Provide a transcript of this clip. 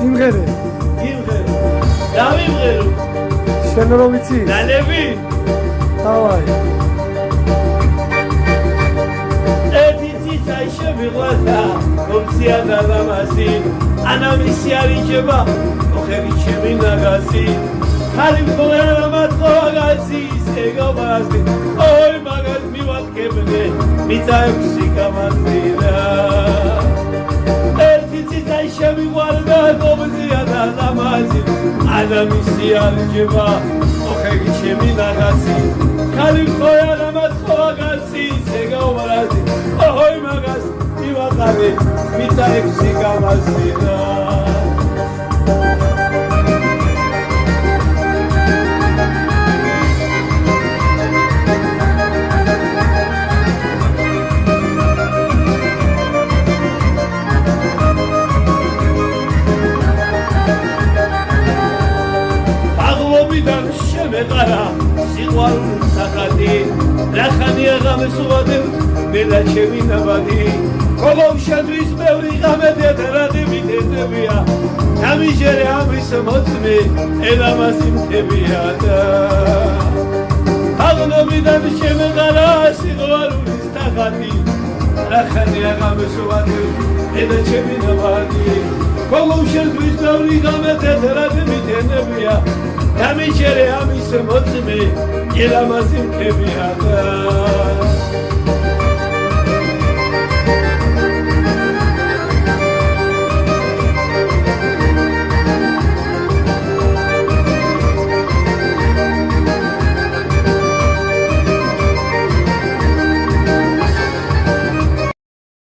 იმღერე. დავიმღერო. შენ რომ ვიცი? ნალები. დავაი. ერთი ციცი შემიყვანა, მომცია და ლამაზი, ანამისი არიჯება, ოხერი ჩემი ნაგაზი. ხალი მქონე მათყო აგაზი, სეგობაზი. ოი მაგას მივატკებდე, მიწაებში გამაზირა. ერთი ციცი შემიყვანა, მომცია და ლამაზი, ანამისი არიჯება, ოხერი ჩემი ნაგაზი. ხალი მქონე მათყო აგაზი, სეგობაზი. ოი მაგას მივატკებდე, მიწაებში გამაზირა. შემეყარა სიყვარულის სახადი რახანია ღამეს უვადებ მელა ჩემი ნაბადი ქოგოუშადვის ბევრი ღამე დედრადები დედებია თამიჟერე ამის მოწმე ელამაზი მთებია და აღნობიდან შემეყარა სიყვარულის სახადი რახანია ღამეს უვადებ მელა ჩემი ნაბადი ქოგოუშადვის ბევრი ღამე დედრადები დედებია თამიჟერე ამის მოწმე ელამაზი მთებია და